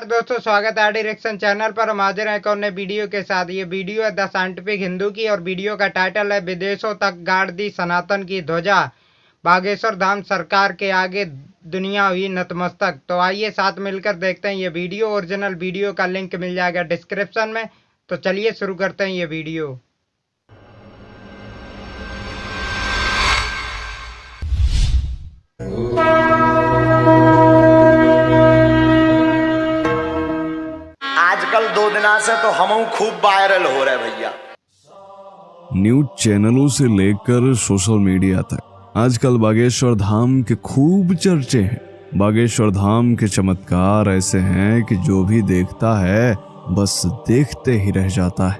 दोस्तों, स्वागत है आर डायरेक्शन चैनल पर। हम हाजिर हैं एक और नए वीडियो के साथ। ये वीडियो है द साइंटिफिक हिंदू की और वीडियो का टाइटल है विदेशों तक गाड़ दी सनातन की ध्वजा, बागेश्वर धाम सरकार के आगे दुनिया हुई नतमस्तक। तो आइए साथ मिलकर देखते हैं ये वीडियो। ओरिजिनल वीडियो का लिंक मिल जाएगा डिस्क्रिप्शन में। तो चलिए शुरू करते हैं ये वीडियो। आजकल 2 दिना से तो हम खूब वायरल हो रहे भैया। न्यूज चैनलों से लेकर सोशल मीडिया तक आजकल बागेश्वर धाम के खूब चर्चे हैं। बागेश्वर धाम के चमत्कार ऐसे हैं कि जो भी देखता है बस देखते ही रह जाता है।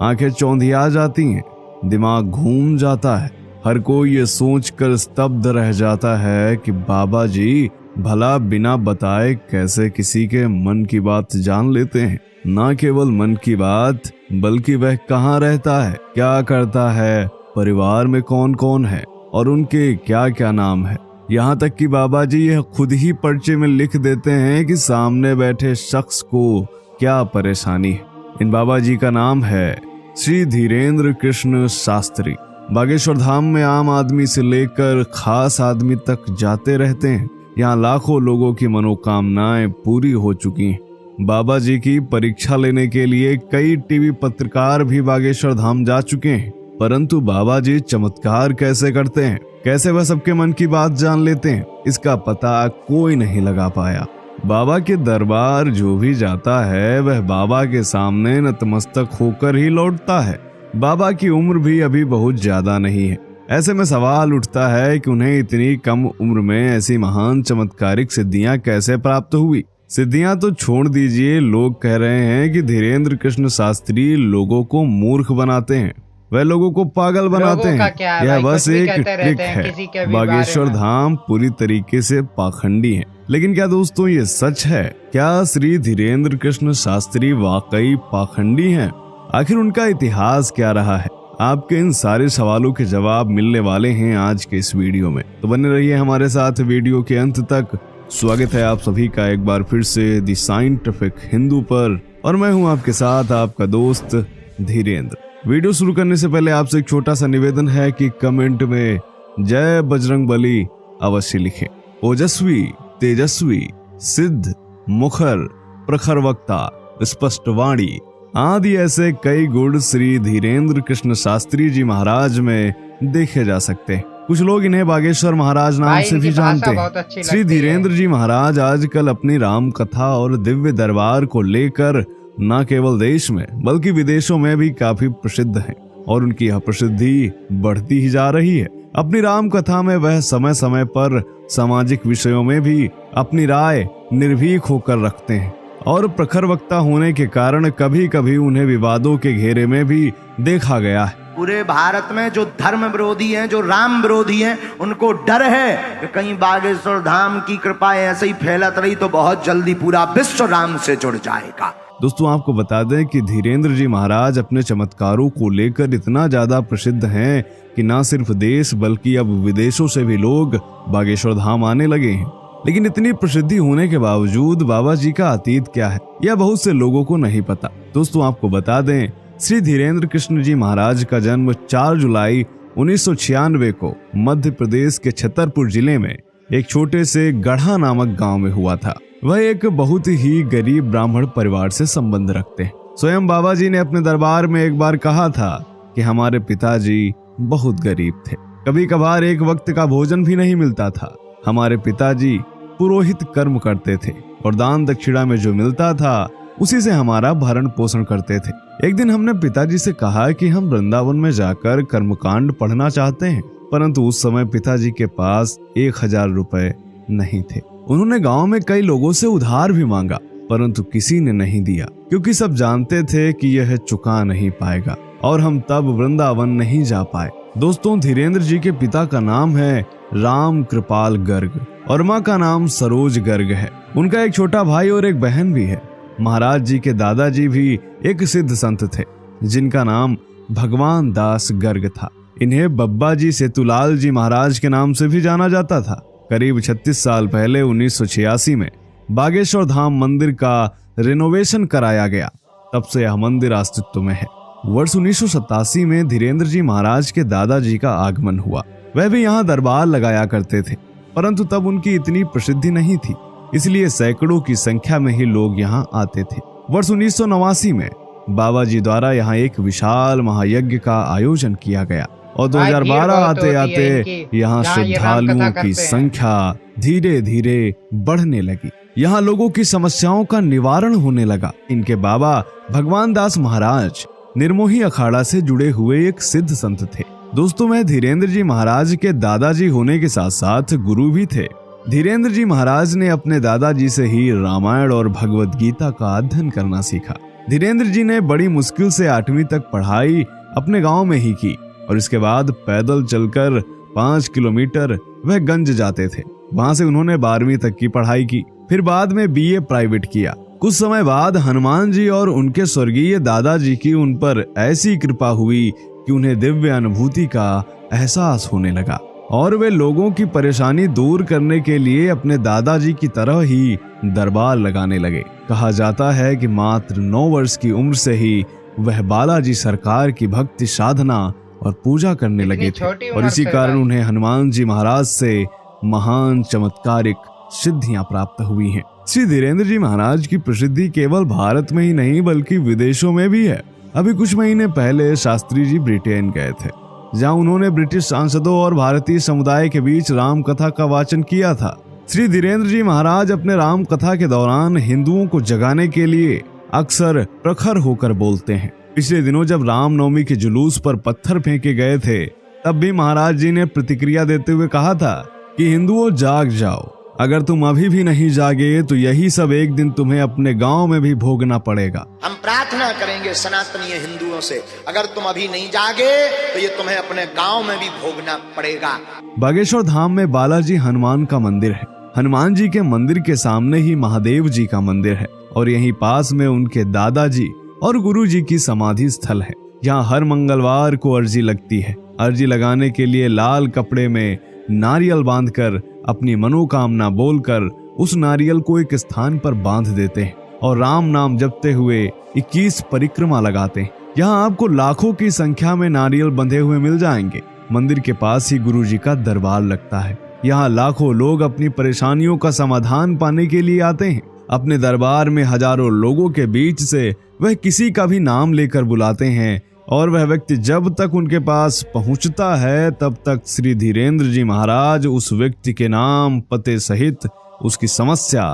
आंखें चौंधिया जाती हैं, दिमाग घूम जाता है। हर कोई ये सोचकर स्तब्ध रह जाता है कि बाबा जी भला बिना बताए कैसे किसी के मन की बात जान लेते हैं। ना केवल मन की बात, बल्कि वह कहाँ रहता है, क्या करता है, परिवार में कौन कौन है और उनके क्या क्या नाम है। यहाँ तक कि बाबा जी यह खुद ही पर्चे में लिख देते हैं कि सामने बैठे शख्स को क्या परेशानी है। इन बाबा जी का नाम है श्री धीरेन्द्र कृष्ण शास्त्री। बागेश्वर धाम में आम आदमी से लेकर खास आदमी तक जाते रहते हैं। यहाँ लाखों लोगों की मनोकामनाएं पूरी हो चुकी हैं। बाबा जी की परीक्षा लेने के लिए कई टीवी पत्रकार भी बागेश्वर धाम जा चुके हैं, परंतु बाबा जी चमत्कार कैसे करते हैं, कैसे वह सबके मन की बात जान लेते हैं, इसका पता कोई नहीं लगा पाया। बाबा के दरबार जो भी जाता है वह बाबा के सामने नतमस्तक होकर ही लौटता है। बाबा की उम्र भी अभी बहुत ज्यादा नहीं है। ऐसे में सवाल उठता है कि उन्हें इतनी कम उम्र में ऐसी महान चमत्कारिक सिद्धियां कैसे प्राप्त हुई। सिद्धियां तो छोड़ दीजिए, लोग कह रहे हैं कि धीरेन्द्र कृष्ण शास्त्री लोगों को मूर्ख बनाते हैं, वह लोगों को पागल बनाते हैं। यह बस एक ट्रिक है। बागेश्वर धाम पूरी तरीके से पाखंडी है। लेकिन क्या दोस्तों ये सच है? क्या श्री धीरेन्द्र कृष्ण शास्त्री वाकई पाखंडी हैं? आखिर उनका इतिहास क्या रहा है? आपके इन सारे सवालों के जवाब मिलने वाले हैं आज के इस वीडियो में, तो बने रहिए हमारे साथ वीडियो के अंत तक। स्वागत है आप सभी का एक बार फिर से द साइंटिफिक हिंदू पर, और मैं हूं आपके साथ आपका दोस्त धीरेन्द्र। वीडियो शुरू करने से पहले आपसे एक छोटा सा निवेदन है कि कमेंट में जय बजरंगबली अवश्य लिखें। ओजस्वी, तेजस्वी, सिद्ध, मुखर, प्रखर वक्ता, स्पष्टवाणी आदि ऐसे कई गुण श्री धीरेन्द्र कृष्ण शास्त्री जी महाराज में देखे जा सकते हैं। कुछ लोग इन्हें बागेश्वर महाराज नाम से भी जानते हैं। श्री धीरेन्द्र जी महाराज आजकल अपनी राम कथा और दिव्य दरबार को लेकर न केवल देश में बल्कि विदेशों में भी काफी प्रसिद्ध हैं और उनकी यह प्रसिद्धि बढ़ती ही जा रही है। अपनी राम कथा में वह समय समय पर सामाजिक विषयों में भी अपनी राय निर्भीक होकर रखते हैं और प्रखर वक्ता होने के कारण कभी कभी उन्हें विवादों के घेरे में भी देखा गया है। पूरे भारत में जो धर्म विरोधी हैं, जो राम विरोधी हैं, उनको डर है कि कहीं बागेश्वर धाम की कृपा ऐसे ही फैलत रही तो बहुत जल्दी पूरा विश्व राम से जुड़ जाएगा। दोस्तों आपको बता दें कि धीरेन्द्र जी महाराज अपने चमत्कारों को लेकर इतना ज्यादा प्रसिद्ध हैं कि न सिर्फ देश बल्कि अब विदेशों से भी लोग बागेश्वर धाम आने लगे हैं। लेकिन इतनी प्रसिद्धि होने के बावजूद बाबा जी का अतीत क्या है यह बहुत से लोगों को नहीं पता। दोस्तों आपको बता दें, श्री धीरेन्द्र कृष्ण जी महाराज का जन्म 4 जुलाई 1996 को मध्य प्रदेश के छतरपुर जिले में एक छोटे से गढ़ा नामक गांव में हुआ था। वह एक बहुत ही गरीब ब्राह्मण परिवार से संबंध रखते हैं। स्वयं बाबा जी ने अपने दरबार में एक बार कहा था कि हमारे पिताजी बहुत गरीब थे, कभी कभार एक वक्त का भोजन भी नहीं मिलता था। हमारे पिताजी पुरोहित कर्म करते थे और दान दक्षिणा में जो मिलता था उसी से हमारा भरण पोषण करते थे। एक दिन हमने पिताजी से कहा कि हम वृंदावन में जाकर कर्मकांड पढ़ना चाहते हैं, परंतु उस समय पिताजी के पास 1000 रुपए नहीं थे। उन्होंने गांव में कई लोगों से उधार भी मांगा, परंतु किसी ने नहीं दिया, क्योंकि सब जानते थे कि यह चुका नहीं पाएगा और हम तब वृंदावन नहीं जा पाए। दोस्तों धीरेन्द्र जी के पिता का नाम है राम कृपाल गर्ग और माँ का नाम सरोज गर्ग है। उनका एक छोटा भाई और एक बहन भी है। महाराज जी के दादाजी भी एक सिद्ध संत थे जिनका नाम भगवान दास गर्ग था। इन्हें बब्बा जी सेतुलाल जी महाराज के नाम से भी जाना जाता था। करीब 36 साल पहले 1986 में बागेश्वर धाम मंदिर का रिनोवेशन कराया गया। तब से यह मंदिर अस्तित्व में है। वर्ष 1987 में धीरेन्द्र जी महाराज के दादाजी का आगमन हुआ। वह भी यहाँ दरबार लगाया करते थे, परंतु तब उनकी इतनी प्रसिद्धि नहीं थी, इसलिए सैकड़ों की संख्या में ही लोग यहाँ आते थे। वर्ष 1989 में बाबा जी द्वारा यहाँ एक विशाल महायज्ञ का आयोजन किया गया और 2012 आते आते यहाँ श्रद्धालुओं की संख्या धीरे धीरे बढ़ने लगी। यहाँ लोगों की समस्याओं का निवारण होने लगा। इनके बाबा भगवान दास महाराज निर्मोही अखाड़ा से जुड़े हुए एक सिद्ध संत थे। दोस्तों, मैं धीरेन्द्र जी महाराज के दादाजी होने के साथ साथ गुरु भी थे। धीरेन्द्र जी महाराज ने अपने दादाजी से ही रामायण और भगवत गीता का अध्ययन करना सीखा। धीरेन्द्र जी ने बड़ी मुश्किल से 8वीं तक पढ़ाई अपने गांव में ही की और इसके बाद पैदल चलकर 5 किलोमीटर वह गंज जाते थे। वहां से उन्होंने 12वीं तक की पढ़ाई की, फिर बाद में बीए प्राइवेट किया। कुछ समय बाद हनुमान जी और उनके स्वर्गीय दादाजी की उन पर ऐसी कृपा हुई कि उन्हें दिव्य अनुभूति का एहसास होने लगा और वे लोगों की परेशानी दूर करने के लिए अपने दादाजी की तरह ही दरबार लगाने लगे। कहा जाता है कि मात्र 9 वर्ष की उम्र से ही वह बालाजी सरकार की भक्ति साधना और पूजा करने लगे थे और इसी कारण उन्हें हनुमान जी महाराज से महान चमत्कारिक सिद्धियां प्राप्त हुई हैं। श्री धीरेन्द्र जी महाराज की प्रसिद्धि केवल भारत में ही नहीं बल्कि विदेशों में भी है। अभी कुछ महीने पहले शास्त्री जी ब्रिटेन गए थे, जहां उन्होंने ब्रिटिश सांसदों और भारतीय समुदाय के बीच राम कथा का वाचन किया था। श्री धीरेन्द्र जी महाराज अपने राम कथा के दौरान हिंदुओं को जगाने के लिए अक्सर प्रखर होकर बोलते हैं। पिछले दिनों जब रामनवमी के जुलूस पर पत्थर फेंके गए थे, तब भी महाराज जी ने प्रतिक्रिया देते हुए कहा था कि हिंदुओं जाग जाओ, अगर तुम अभी भी नहीं जागे तो यही सब एक दिन तुम्हें अपने गांव में भी भोगना पड़ेगा। हम प्रार्थना करेंगे सनातनीय हिंदुओं से, अगर तुम अभी नहीं जागे तो ये तुम्हें अपने गांव में भी भोगना पड़ेगा। बागेश्वर धाम में बालाजी हनुमान का मंदिर है। हनुमान जी के मंदिर के सामने ही महादेव जी का मंदिर है और यहीं पास में उनके दादाजी और गुरु जी की समाधि स्थल है। यहाँ हर मंगलवार को अर्जी लगती है। अर्जी लगाने के लिए लाल कपड़े में नारियल बांधकर अपनी मनोकामना बोलकर उस नारियल को एक स्थान पर बांध देते हैं और राम नाम जपते हुए 21 परिक्रमा लगाते हैं। यहाँ आपको लाखों की संख्या में नारियल बंधे हुए मिल जाएंगे। मंदिर के पास ही गुरु जी का दरबार लगता है। यहाँ लाखों लोग अपनी परेशानियों का समाधान पाने के लिए आते हैं। अपने दरबार में हजारों लोगों के बीच से वह किसी का भी नाम लेकर बुलाते हैं और वह व्यक्ति जब तक उनके पास पहुंचता है तब तक श्री धीरेन्द्र जी महाराज उस व्यक्ति के नाम पते सहित उसकी समस्या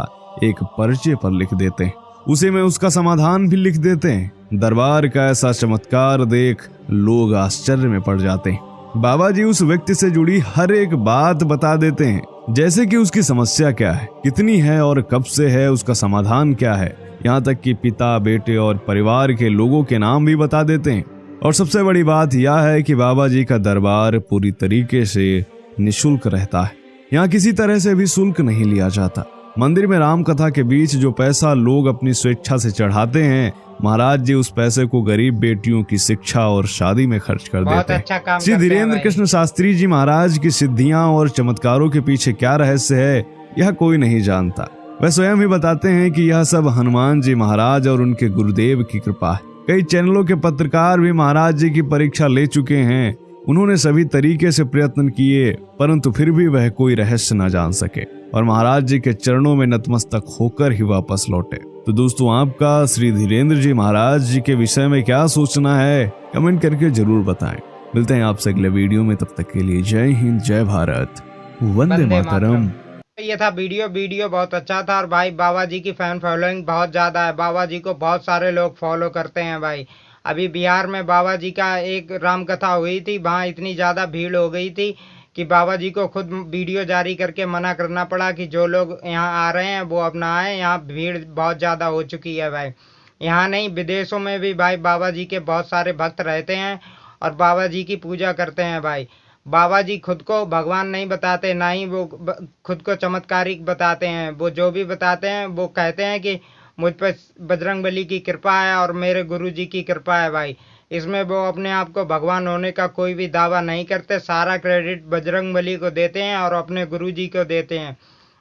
एक पर्चे पर लिख देते हैं। उसी में उसका समाधान भी लिख देते हैं। दरबार का ऐसा चमत्कार देख लोग आश्चर्य में पड़ जाते हैं। बाबा जी उस व्यक्ति से जुड़ी हर एक बात बता देते हैं, जैसे कि उसकी समस्या क्या है, कितनी है और कब से है, उसका समाधान क्या है। यहाँ तक कि पिता, बेटे और परिवार के लोगों के नाम भी बता देते हैं। और सबसे बड़ी बात यह है कि बाबा जी का दरबार पूरी तरीके से निःशुल्क रहता है। यहाँ किसी तरह से भी शुल्क नहीं लिया जाता। मंदिर में राम कथा के बीच जो पैसा लोग अपनी स्वेच्छा से चढ़ाते हैं, महाराज जी उस पैसे को गरीब बेटियों की शिक्षा और शादी में खर्च कर देते हैं। श्री धीरेन्द्र कृष्ण शास्त्री जी महाराज की सिद्धियां और चमत्कारों के पीछे क्या रहस्य है, यह कोई नहीं जानता। वह स्वयं ही बताते हैं कि यह सब हनुमान जी महाराज और उनके गुरुदेव की कृपा है। कई चैनलों के पत्रकार भी महाराज जी की परीक्षा ले चुके हैं। उन्होंने सभी तरीके से प्रयत्न किए, परंतु फिर भी वह कोई रहस्य न जान सके और महाराज जी के चरणों में नतमस्तक होकर ही वापस लौटे। तो दोस्तों, आपका श्री धीरेन्द्र जी महाराज जी के विषय में क्या सोचना है, कमेंट करके जरूर बताएं। मिलते हैं आपसे अगले वीडियो में, तब तक के लिए जय हिंद, जय भारत, वंदे मातरम। ये था वीडियो बहुत अच्छा था। और भाई बाबा जी की फैन फॉलोइंग बहुत ज़्यादा है। बाबा जी को बहुत सारे लोग फॉलो करते हैं भाई। अभी बिहार में बाबा जी का एक राम कथा हुई थी, वहाँ इतनी ज़्यादा भीड़ हो गई थी कि बाबा जी को खुद वीडियो जारी करके मना करना पड़ा कि जो लोग यहाँ आ रहे हैं वो अपना आए, यहाँ भीड़ बहुत ज़्यादा हो चुकी है भाई। यहाँ नहीं, विदेशों में भी भाई बाबा जी के बहुत सारे भक्त रहते हैं और बाबा जी की पूजा करते हैं भाई। बाबा जी खुद को भगवान नहीं बताते, ना ही वो खुद को चमत्कारिक बताते हैं। वो जो भी बताते हैं वो कहते हैं कि मुझ पर बजरंगबली की कृपा है और मेरे गुरु जी की कृपा है भाई। इसमें वो अपने आप को भगवान होने का कोई भी दावा नहीं करते। सारा क्रेडिट बजरंगबली को देते हैं और अपने गुरु जी को देते हैं।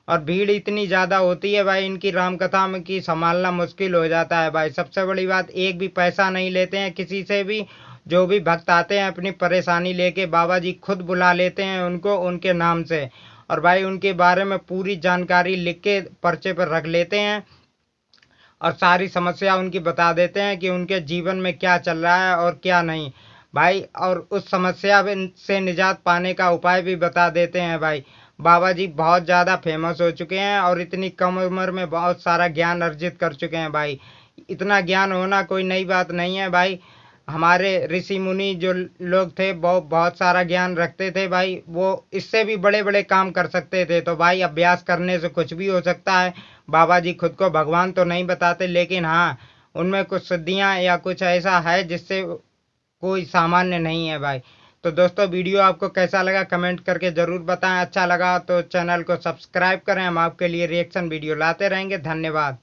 और भीड़ इतनी ज़्यादा होती है भाई इनकी रामकथा में कि संभालना मुश्किल हो जाता है भाई। सबसे बड़ी बात, एक भी पैसा नहीं लेते हैं किसी से भी। जो भी भक्त आते हैं अपनी परेशानी लेके बाबा जी खुद बुला लेते हैं उनको उनके नाम से, और भाई उनके बारे में पूरी जानकारी लिख के पर्चे पर रख लेते हैं और सारी समस्या उनकी बता देते हैं कि उनके जीवन में क्या चल रहा है और क्या नहीं भाई, और उस समस्या से निजात पाने का उपाय भी बता देते हैं भाई। बाबा जी बहुत ज़्यादा फेमस हो चुके हैं और इतनी कम उम्र में बहुत सारा ज्ञान अर्जित कर चुके हैं भाई। इतना ज्ञान होना कोई नई बात नहीं है भाई। हमारे ऋषि मुनि जो लोग थे वो बहुत सारा ज्ञान रखते थे भाई, वो इससे भी बड़े बड़े काम कर सकते थे। तो भाई अभ्यास करने से कुछ भी हो सकता है। बाबा जी खुद को भगवान तो नहीं बताते, लेकिन हाँ उनमें कुछ सिद्धियाँ या कुछ ऐसा है जिससे कोई सामान्य नहीं है भाई। तो दोस्तों वीडियो आपको कैसा लगा कमेंट करके ज़रूर बताएं। अच्छा लगा तो चैनल को सब्सक्राइब करें, हम आपके लिए रिएक्शन वीडियो लाते रहेंगे। धन्यवाद।